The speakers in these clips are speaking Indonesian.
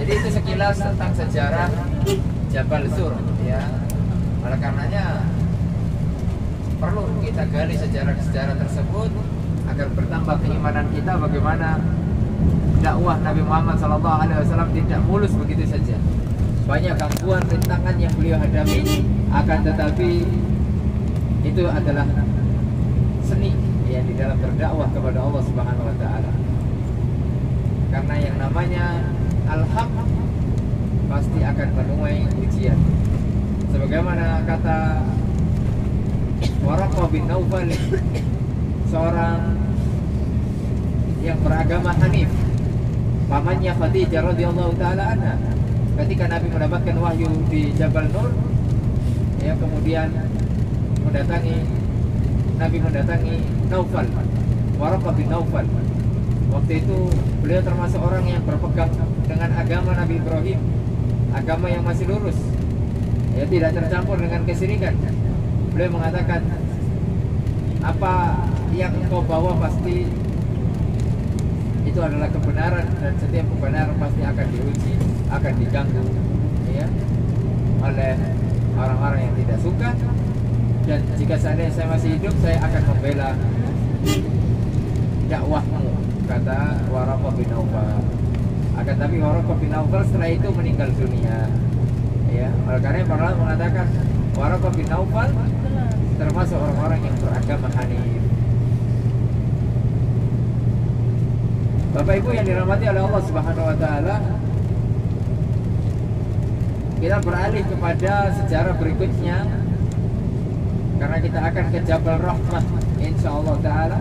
Jadi itu sekilas tentang sejarah Jabal Sur ya. Oleh karenanya perlu kita gali sejarah-sejarah tersebut agar bertambah keimanan kita bagaimana dakwah Nabi Muhammad SAW tidak mulus begitu saja. Banyak gangguan, rintangan yang beliau hadapi, akan tetapi itu adalah seni ya di dalam berdakwah kepada Allah Subhanahu wa taala. Karena yang namanya al-haq pasti akan menuai ujian. Sebagaimana kata Waraqah bin Naufal, seorang yang beragama Hanif, pamannya Khadijah radhiyallahu taala anha, ketika Nabi mendapatkan wahyu di Jabal Nur, ya kemudian Nabi mendatangi Naufal, Waraqah bin Naufal. Waktu itu beliau termasuk orang yang berpegang dengan agama Nabi Ibrahim, agama yang masih lurus, ya tidak tercampur dengan kesyirikan. Beliau mengatakan, apa yang engkau bawa pasti itu adalah kebenaran, dan setiap kebenaran pasti akan diuji, akan diganggu ya, oleh orang-orang yang tidak suka. Dan jika seandainya saya masih hidup, saya akan membela dakwahmu, kata Waraqah bin Naufal. Akan tapi Waraqah bin Naufal setelah itu meninggal dunia ya. Oleh karena para ulama mengatakan Waraqah bin Naufal termasuk orang-orang yang beragama Hanif. Bapak Ibu yang dirahmati oleh Allah Subhanahu wa taala, kita beralih kepada sejarah berikutnya karena kita akan ke Jabal Rahmah insyaallah taala,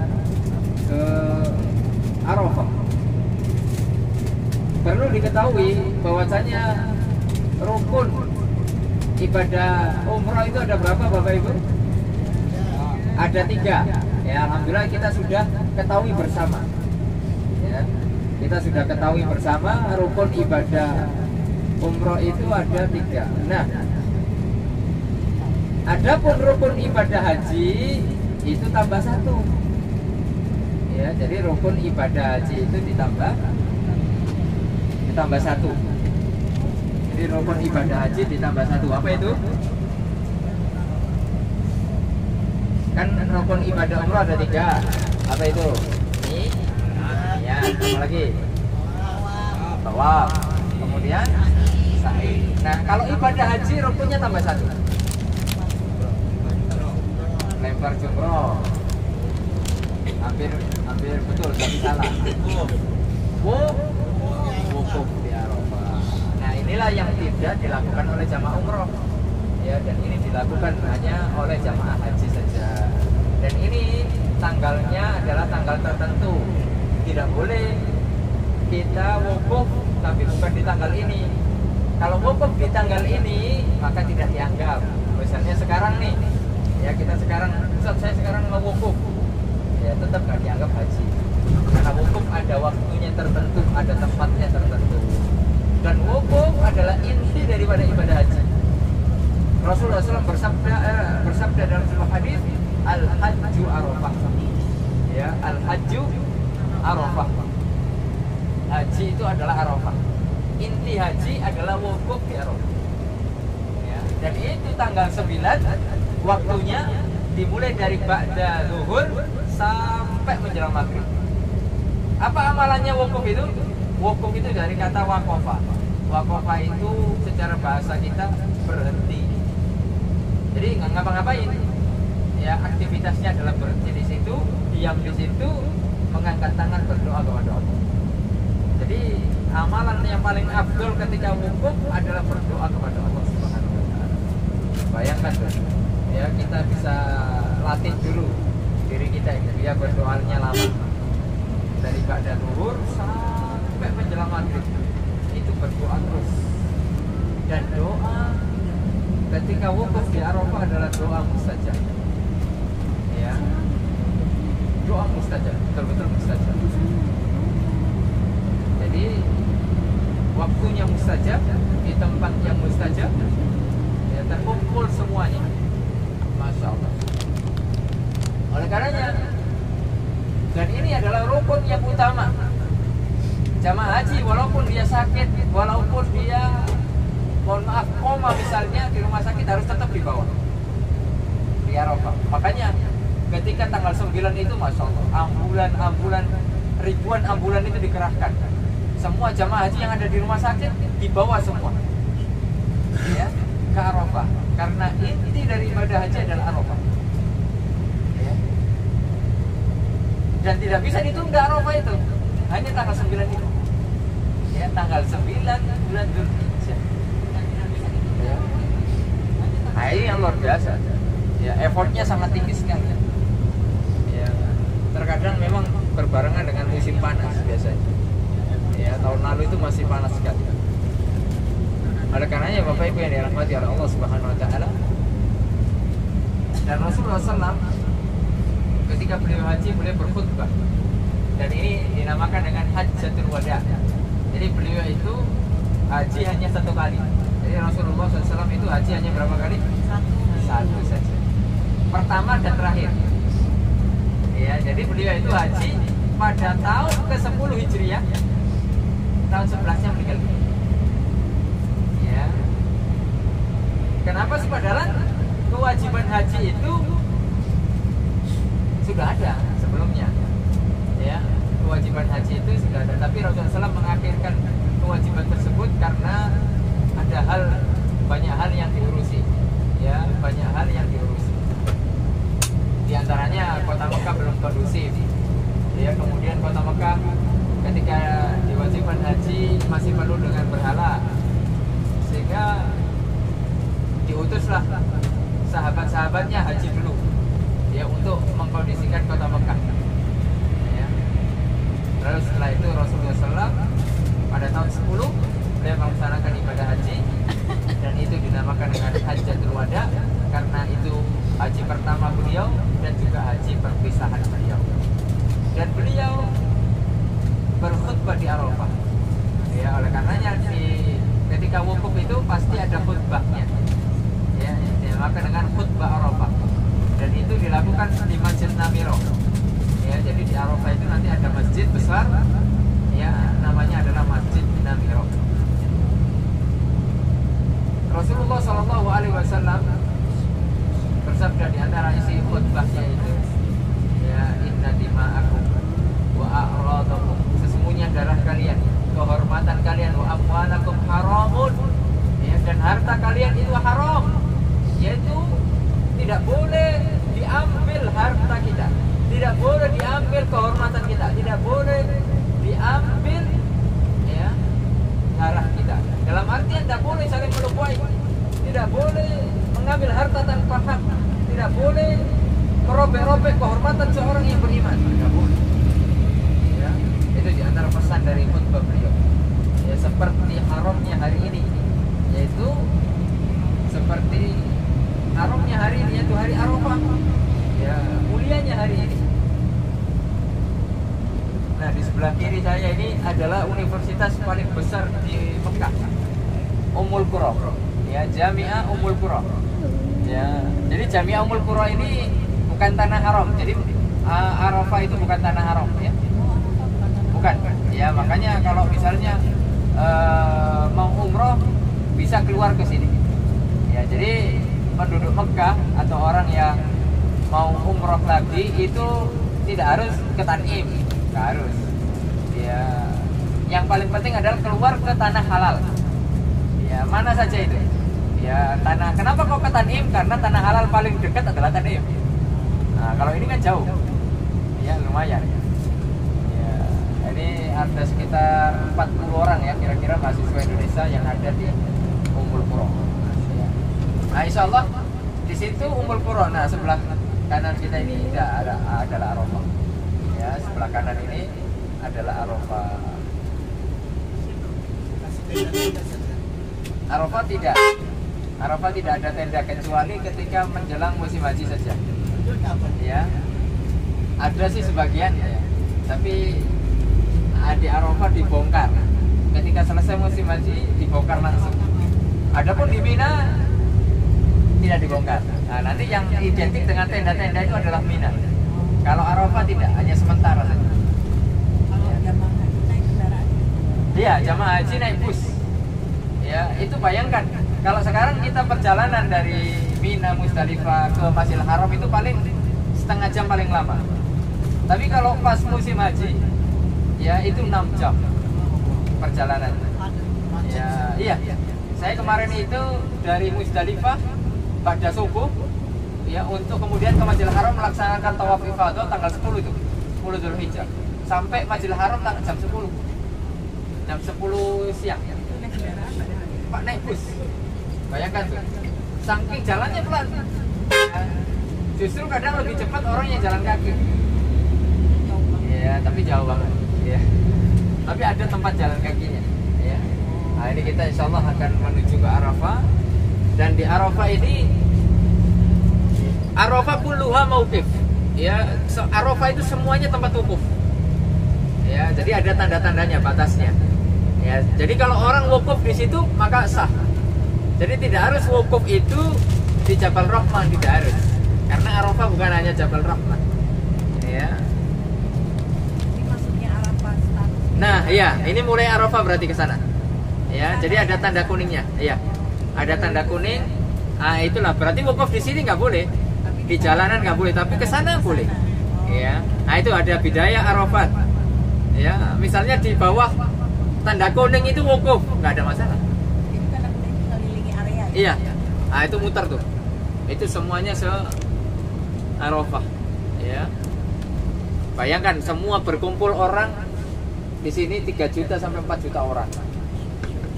ke Arafah. Perlu diketahui bahwasanya rukun ibadah umrah itu ada berapa Bapak Ibu? Ada 3 ya. Alhamdulillah kita sudah ketahui bersama ya. Kita sudah ketahui bersama rukun ibadah umrah itu ada 3. Nah, adapun rukun ibadah haji itu tambah 1 ya. Jadi rukun ibadah haji itu ditambah 1. Jadi rukun ibadah haji ditambah 1. Apa itu? Kan rukun ibadah umrah ada 3. Apa itu? Ini ya, apa lagi? Tawaf. Kemudian sa'i. Nah, kalau ibadah haji rukunnya tambah 1. Lempar jumroh. Hampir betul, tapi salah. Wukuf di Arafah. Nah, inilah yang tidak dilakukan oleh jamaah umroh ya, dan ini dilakukan hanya oleh jamaah haji saja. Dan ini tanggalnya adalah tanggal tertentu. Tidak boleh kita wukuf tapi bukan di tanggal ini. Kalau wukuf di tanggal ini maka tidak dianggap. Misalnya sekarang nih ya, kita sekarang, Ustaz saya sekarang mau wukuf, ya tetap nggak dianggap haji. Karena wukuf ada waktunya tertentu, ada tempatnya tertentu. Dan wukuf adalah inti daripada ibadah haji. Rasulullah SAW bersabda dalam sebuah hadis, al-hajju Arafah. Ya, al-hajju Arafah. Haji itu adalah Arafah. Inti haji adalah wukuf di Arafah. Ya, dan itu tanggal 9, waktunya dimulai dari ba'da zuhur sampai menjelang maghrib. Apa amalannya wukuf itu? Wukuf itu dari kata waqafa. Waqafa itu secara bahasa kita berhenti. Jadi nggak ngapa-ngapain. Ya, aktivitasnya adalah berhenti di situ, diam di situ, mengangkat tangan berdoa kepada Allah. Jadi amalan yang paling afdol ketika wukuf adalah berdoa kepada Allah Subhanahu wa taala. Bayangkan ya, kita bisa latih dulu diri kita ini biar berdoanya lama. Dari ba'da zuhur sampai menjelang maghrib itu berdoa terus. Dan doa ketika wukuf di Arafah adalah doa mustajab. Ya. Doa mustajab, betul-betul mustajab. Jadi waktunya mustajab, di tempat yang mustajab, ya terkumpul semuanya. Masya Allah. Oleh karenanya, dan ini adalah rukun yang utama. Jamaah haji walaupun dia sakit, walaupun dia mohon maaf koma misalnya di rumah sakit, harus tetap dibawa di Arafah. Makanya ketika tanggal 9 itu Masya Allah, ambulan ribuan ambulan itu dikerahkan. Semua jamaah haji yang ada di rumah sakit dibawa semua ya ke Arafah, karena inti dari ibadah haji adalah Arafah ya. Dan tidak bisa ditunda Arafah itu, hanya tanggal 9 itu ya, tanggal 9 bulan Dzulhijjah ya. Nah, ini yang luar biasa ya, effortnya sangat tinggi sekali ya. Terkadang memang berbarengan dengan musim panas biasanya ya, tahun lalu itu masih panas sekali. Oleh karenanya Bapak Ibu yang dirahmati oleh Allah Subhanahu wa taala, dan Rasulullah SAW ketika beliau haji, beliau berkhutbah, dan ini dinamakan dengan Hajjatul Wada. Jadi beliau itu haji hanya satu kali. Jadi Rasulullah SAW itu haji hanya berapa kali? Satu saja, pertama dan terakhir ya. Jadi beliau itu haji pada tahun ke-10 Hijriah, tahun 11-nya meninggal ya. Kenapa sih? Padahal kewajiban haji itu sudah ada sebelumnya ya, kewajiban haji itu sudah ada, tapi Rasulullah SAW mengakhirkan kewajiban tersebut karena ada banyak hal yang diurusi ya, banyak hal yang diurusi. Di antaranya kota Mekah belum kondusif ya, kemudian kota Mekah ketika diwajibkan haji masih penuh dengan berhala, sehingga diutuslah sahabat-sahabatnya haji dulu ya, untuk mengkondisikan kota Mekah ya. Lalu setelah itu Rasulullah SAW pada tahun 10 beliau melaksanakan ibadah haji, dan itu dinamakan dengan Hajjatul Wada karena itu haji pertama beliau dan juga haji perpisahan beliau. Dan beliau berkhutbah di Arafah ya, oleh karenanya ketika wukuf itu pasti ada khutbahnya ya, dinamakan dengan khutbah Arafah, dan itu dilakukan di Masjid Namiro ya. Jadi di Arafah itu nanti ada masjid besar ya, namanya adalah Masjid Namiro. Rasulullah SAW bersabda di antara isi khutbahnya itu ya, inna dima'akum wa a'radakum, sesungguhnya darah kalian, kehormatan kalian, wa amwalakum haramun ya, dan harta kalian itu haram, yaitu tidak boleh diambil harta kita, tidak boleh diambil kehormatan kita, tidak boleh diambil ya darah kita. Dalam artian tidak boleh saling melukai, tidak boleh mengambil harta tanpa hak, tidak boleh merobek-robek kehormatan seorang yang beriman, tidak boleh ya. Itu diantara pesan dari khutbah beliau ya, seperti haramnya hari ini, yaitu seperti haramnya hari ini, yaitu hari Arafah ya, mulianya hari ini. Nah, di sebelah kiri saya ini adalah universitas paling besar di Mekah, Ummul Qura ya, Jami'ah Ummul Qura ya. Jadi Jami'ah Ummul Qura ini bukan tanah haram, jadi Arafah itu bukan tanah haram ya, bukan ya. Makanya kalau misalnya mau umroh bisa keluar ke sini ya. Jadi penduduk Mekah atau orang yang mau umroh lagi itu tidak harus ke Tanim, nggak harus ya. Yang paling penting adalah keluar ke tanah halal ya, mana saja itu ya tanah. Kenapa kok ke Tanim? Karena tanah halal paling dekat adalah Tanim. Nah, kalau ini kan jauh ya, lumayan ya. Ini ada sekitar 40 orang ya kira-kira mahasiswa Indonesia yang ada di Ummul Qura ya. Nah, insya Allah di situ Ummul Qura. Nah, sebelah kanan kita ini adalah Arafah ya, sebelah kanan ini adalah Arafah. Arafah tidak ada tenda kecuali ketika menjelang musim haji saja ya. Ada sih sebagian ya, tapi di Arafah dibongkar ketika selesai musim haji, dibongkar langsung. Adapun di Mina tidak dibongkar. Nah, nanti yang identik dengan tenda-tenda itu adalah Mina. Kalau Arafah tidak, hanya sementara saja. Kalau jamaah naik kendaraan Iya, jamaah haji naik bus. Ya, itu bayangkan kalau sekarang kita perjalanan dari Mina Musdalifah ke Masjidil Haram itu paling setengah jam paling lama. Tapi kalau pas musim haji, ya itu 6 jam perjalanan. Ya, iya. Saya kemarin itu dari Musdalifah pada subuh, ya untuk kemudian ke Masjidil Haram melaksanakan tawaf ifadah tanggal 10 itu, 10 Dzulhijjah. Sampai Masjidil Haram jam 10. Jam 10 siang. Pak naik bus. Bayangkan tuh. Saking jalannya pelan. Ya, justru kadang lebih cepat orang yang jalan kaki. Ya, tapi jauh banget. Ya. Tapi ada tempat jalan kakinya. Ya. Nah, ini kita insya Allah akan menuju ke Arafah. Dan di Arafah ini Arafah kulluha mauqif. Ya, Arafah itu semuanya tempat wukuf. Ya, jadi ada tanda-tandanya, batasnya. Ya, jadi kalau orang wukuf di situ maka sah. Jadi tidak harus wukuf itu di Jabal Rahmah, tidak harus. Karena Arafah bukan hanya Jabal Rahmah. Ya. Ini maksudnya Arafah status. Nah, iya, ini mulai Arafah berarti ke sana. Ya, jadi ada tanda kuningnya. Iya. Ada tanda kuning. Ah, itulah berarti wukuf di sini nggak boleh. Di jalanan nggak boleh, tapi ke sana boleh. Ya. Nah, itu ada bidayah Arafat. Ya, misalnya di bawah tanda kuning itu wukuf, nggak ada masalah. Itu tanda kuning mengelilingi area. Iya. Nah, itu muter tuh. Itu semuanya Arafah. Ya. Bayangkan semua berkumpul orang di sini 3 juta sampai 4 juta orang.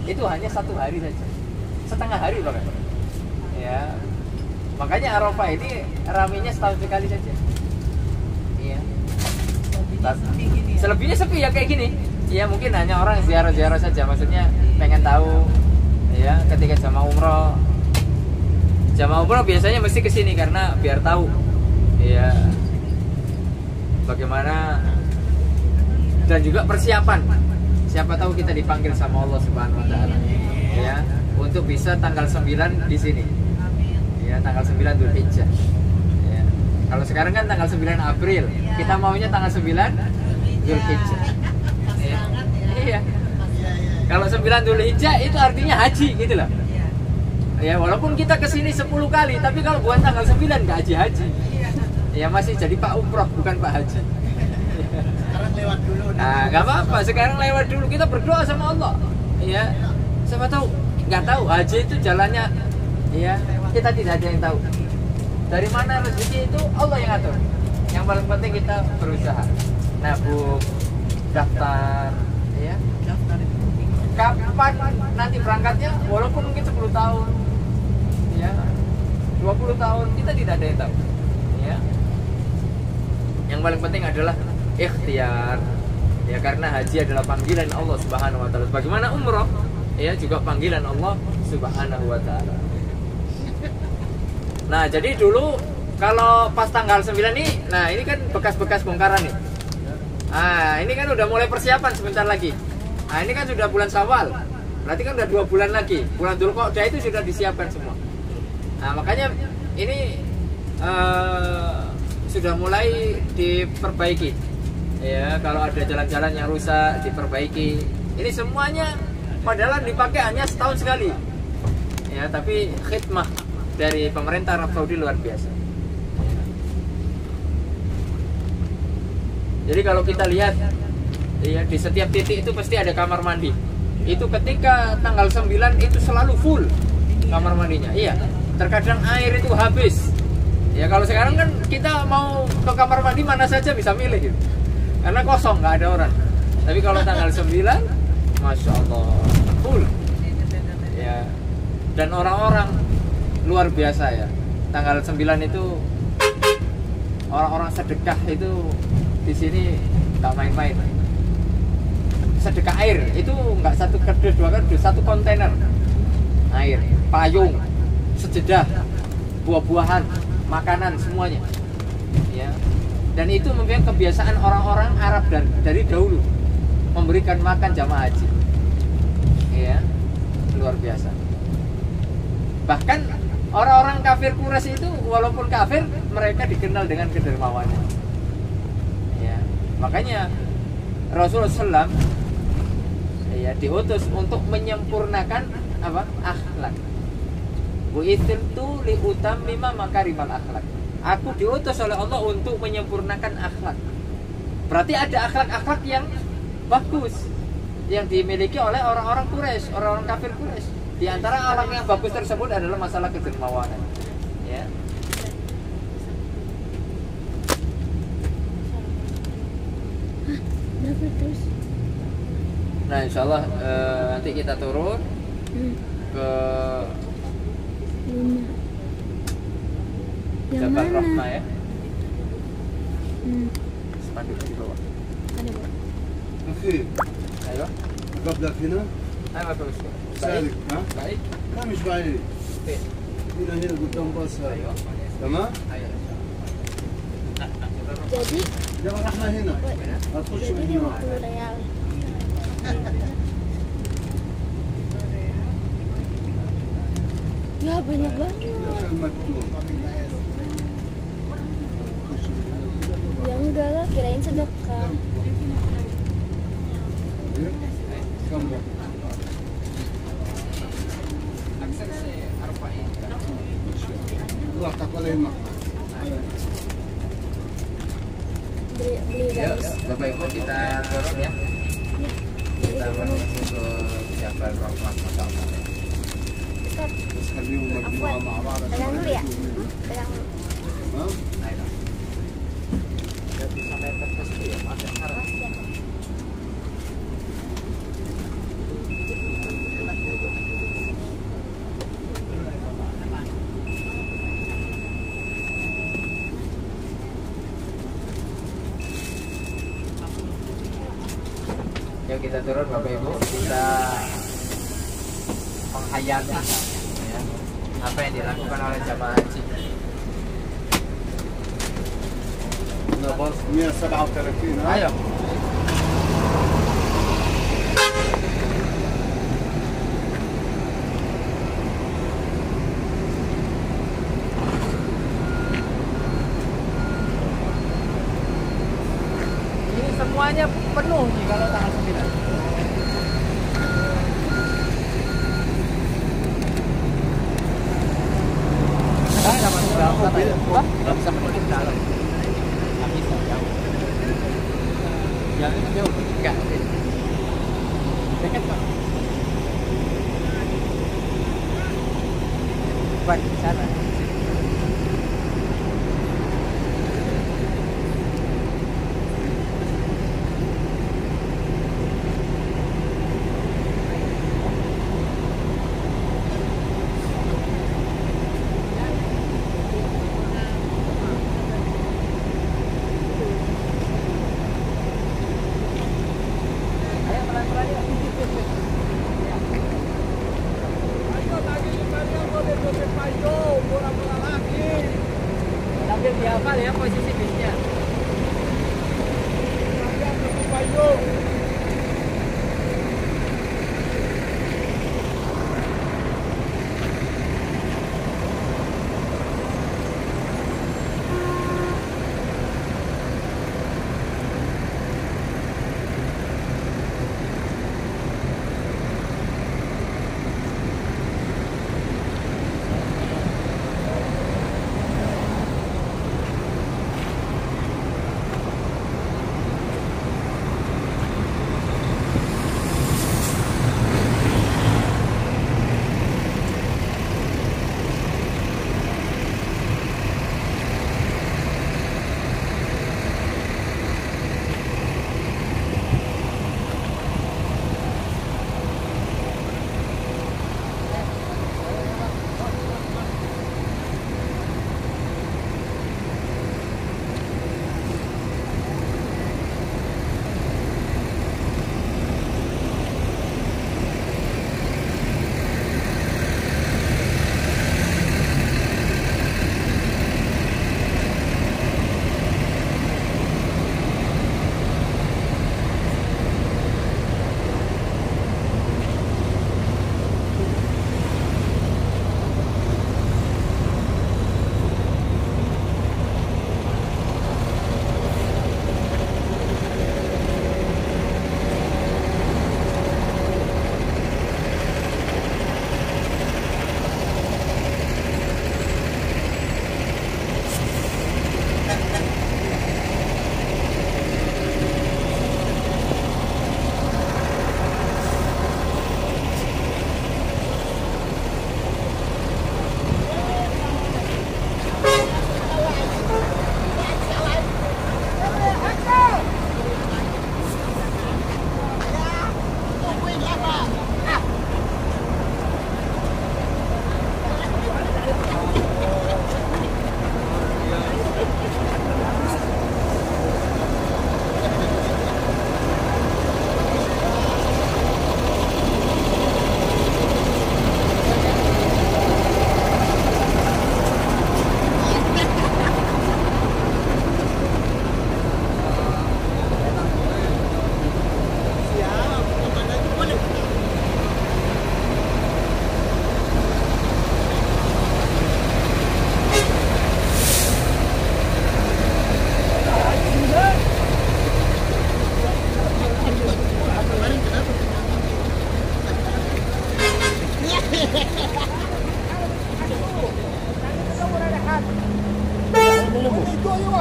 Itu hanya 1 hari saja. Setengah hari bahkan. Ya. Makanya Arafah ini ramainya setahun sekali saja. Iya. Sepi gini ya. Selebihnya sepi ya kayak gini. Ya mungkin hanya orang ziarah-ziarah saja, maksudnya pengen tahu ya ketika jamaah umroh. Jamaah umroh biasanya mesti ke sini karena biar tahu ya bagaimana dan juga persiapan. Siapa tahu kita dipanggil sama Allah Subhanahu wa taala. Ya, untuk bisa tanggal 9 di sini. Ya, tanggal 9 Dzulhijjah. Ya. Kalau sekarang kan tanggal 9 April. Kita maunya tanggal 9 Dzulhijjah. Ya. Iya. Kalau 9 Dzulhijjah itu artinya haji gitu loh. Ya, walaupun kita kesini 10 kali, tapi kalau bukan tanggal 9 nggak haji. Ya masih jadi Pak Umroh bukan Pak Haji. Sekarang lewat dulu. Nah, nggak apa-apa. Sekarang lewat dulu, kita berdoa sama Allah. Ya, siapa tahu nggak tahu haji itu jalannya. Ya, kita tidak ada yang tahu. Dari mana rezeki itu Allah yang atur. Yang paling penting kita berusaha. Nabung, daftar, ya. Daftar itu penting. Kapan nanti berangkatnya? Walaupun mungkin 10 tahun, ya, 20 tahun, kita tidak ada yang tahu. Ya. Yang paling penting adalah ikhtiar. Ya, karena haji adalah panggilan Allah Subhanahu wa taala. Bagaimana umroh? Ya, juga panggilan Allah Subhanahu wa taala. Nah, jadi dulu kalau pas tanggal 9 ini, nah ini kan bekas-bekas bongkaran nih. Ah, ini kan udah mulai persiapan sebentar lagi. Nah, ini kan sudah bulan Syawal. Berarti kan udah 2 bulan lagi. Bulan Dzulqa'dah itu sudah disiapkan semua. Nah, makanya ini sudah mulai diperbaiki. Ya, kalau ada jalan-jalan yang rusak diperbaiki. Ini semuanya padahal dipakai hanya setahun sekali. Ya, tapi khidmah dari pemerintah Arab Saudi luar biasa. Jadi kalau kita lihat ya, di setiap titik itu pasti ada kamar mandi. Itu ketika tanggal 9 itu selalu full kamar mandinya. Iya. Terkadang air itu habis. Ya kalau sekarang kan kita mau ke kamar mandi mana saja bisa milih gitu. Karena kosong, nggak ada orang. Tapi kalau tanggal 9, Masya Allah, full. Ya. Dan orang-orang luar biasa ya. Tanggal 9 itu orang-orang sedekah itu di sini nggak main-main. Sedekah air itu nggak 1 kardus, 2 kardus, 1 kontainer air, payung, sejedah, buah-buahan, makanan semuanya. Ya. Dan itu memang kebiasaan orang-orang Arab dari dahulu memberikan makan jamaah haji. Ya, luar biasa. Bahkan orang-orang kafir Quraisy itu walaupun kafir mereka dikenal dengan kedermawanan. Ya, makanya Rasulullah SAW ya diutus untuk menyempurnakan apa? Akhlak. Bu'ithtu li utammima makarimal akhlak. Aku diutus oleh Allah untuk menyempurnakan akhlak. Berarti ada akhlak-akhlak yang bagus yang dimiliki oleh orang-orang Quraisy, orang-orang kafir Quraisy. Di antara akhlak yang bagus tersebut adalah masalah kedermawanan. Ya. Berapa terus? Nah, insyaallah nanti kita turun ke 5. Yang Jabal mana? Rahmah ya. Hmm. Spanduk di bawah. Ada Pak. أخي Ayo. قبلك هنا Ayo terus. سالك ها؟ Baik. لا مش بعيد Baik. هنا قدام باص هاي Ayo. تمام؟ Ayo. Jadi جبل الرحمة هنا هتخش jadi من هنا 50 real. Ya banyak banget. المكتوب Ya enggak lah, kirain sedekah. كم Akses Arba'in. الله تقبل يمك Beli Yuk, guys. Bapak Ibu kita turun ya. Kita menuju ke Jabal Rahmah Masyaallah. Ustaz, بس خليهم مجموعة مع بعض عشان pegang dulu ya. يعرفوا. Pegang dulu. ها؟ Ayo. Nggak bisa main kertas itu ya, Mas. Sekarang. Yuk kita turun Bapak Ibu, kita menghayati ya, apa yang dilakukan oleh jamaah haji. هنا باص 137 ها؟ Ayo. Ini semuanya penuh nih kalau tanggal 9. Nggak masuk dalam katanya. Wah, nggak bisa masuk ke dalam. Nggak bisa, jauh. Jalan itu jauh. Enggak. Dekat Pak. Bukan di sana. Ayo pelan-pelan yuk. Sambil dihafal ya posisi bisnya.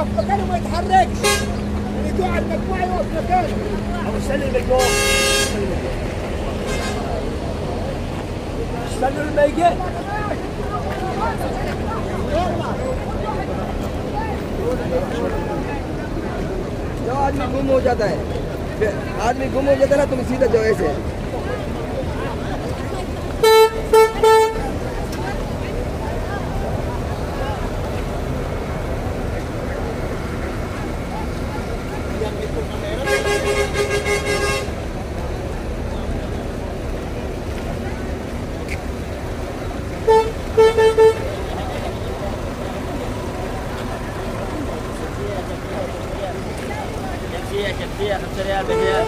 يقف مكانه ما يتحركش. يدوع على المجموعة يقف مكانه. أو استنى المجموعة. استنوا لما يجي. जो आदमी गुम हो जाता है ना तुम सीधा जाओ ऐसे شمسية 5 ريال بريال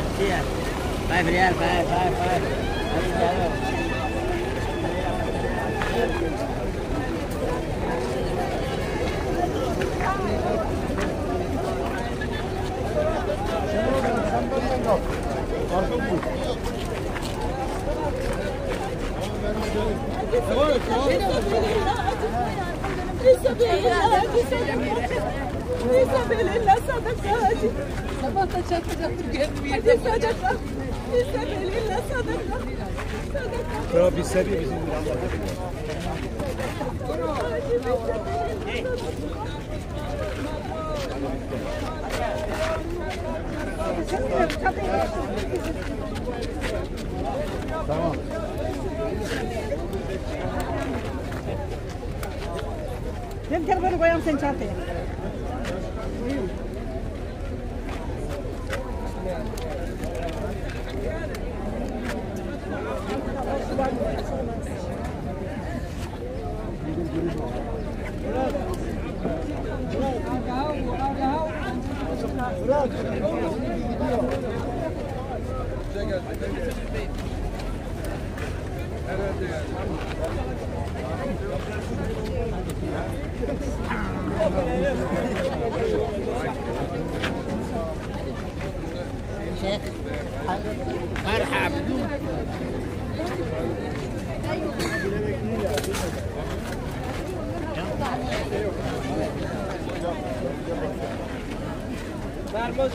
شمسية 5 ريال Dia biar baru goyang sencate.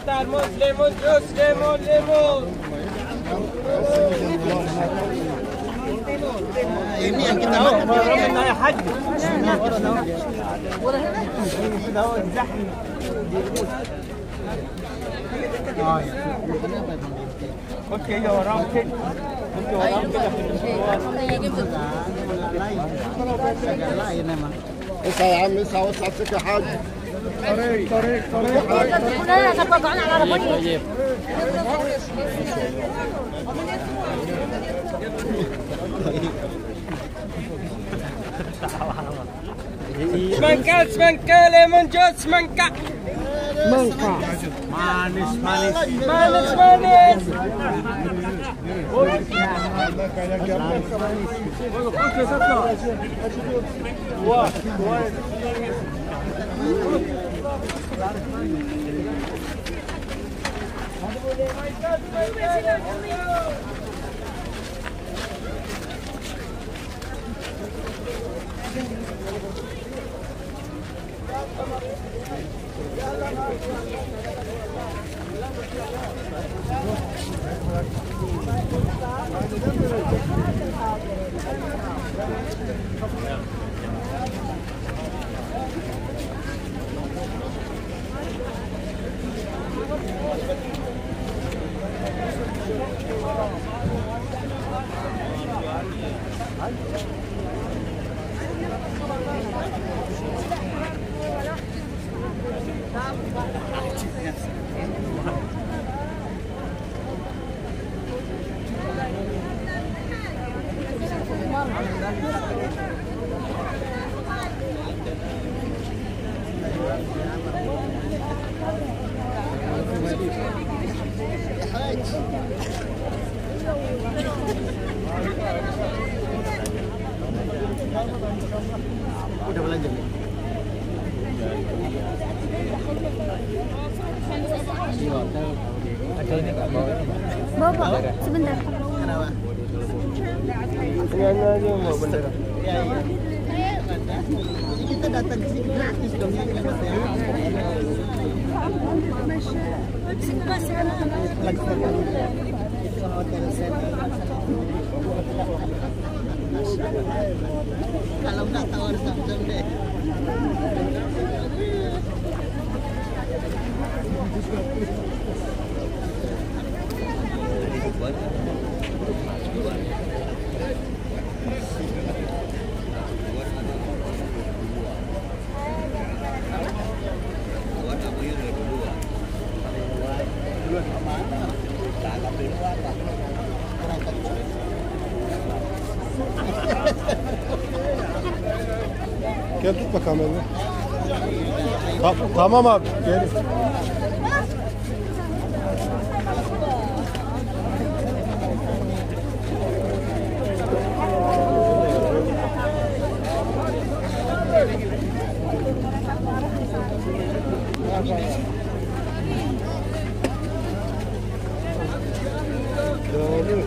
Termos, lemon juice, lemon. Ini yang kita makan. يا حاج اوكي يا ورام كده انت ورام كده اسعى يا عم اسعى وسع السكة حاج. طريق semangka lemon juice semangka manis Udah belanja nih. Bawa, sebentar. Kenapa? ini aja mau bener Jadi kita datang ke sini gratis dong ya. Itu hotel set. Kalau nggak tahu harus langsung deh. Gel tut bakalım elini. Tamam abi. Gel.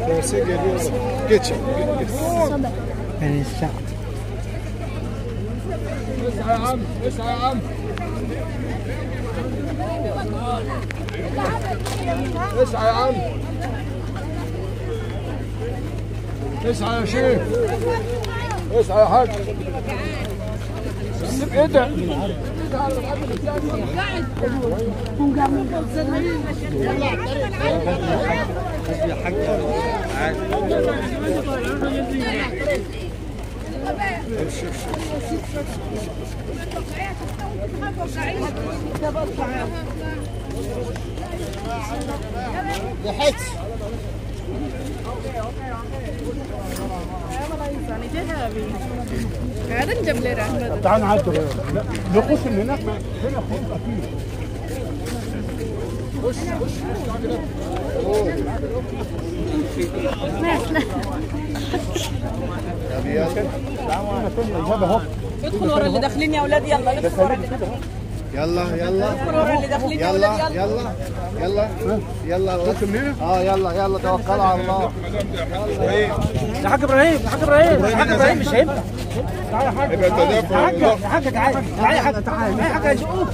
Terse geliyor. Geç. اسعى يا عم اسعى يا عم اسعى يا عم اسعى يا شيخ اسعى يا حاج ايه ده ضحكت Kadang jam lera. تعال نعدي نقص من هناك هنا خط اكيد ادخلوا ورا اللي داخلين يا اولاد يلا ادخلوا ورا يلا يلا ورا اللي داخلين يا يلا اولاد يلا يلا يلا يلا يلا توكل على الله يا حاج ابراهيم يا حاج ابراهيم يا حاج ابراهيم مش هينفع تعالى يا حاج يا حاج تعالى تعالى يا حاج تعالى يا حاج هيزقوك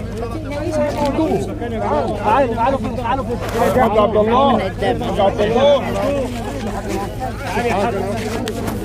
تعالوا تعالوا حاج عبد الله حاج عبد الله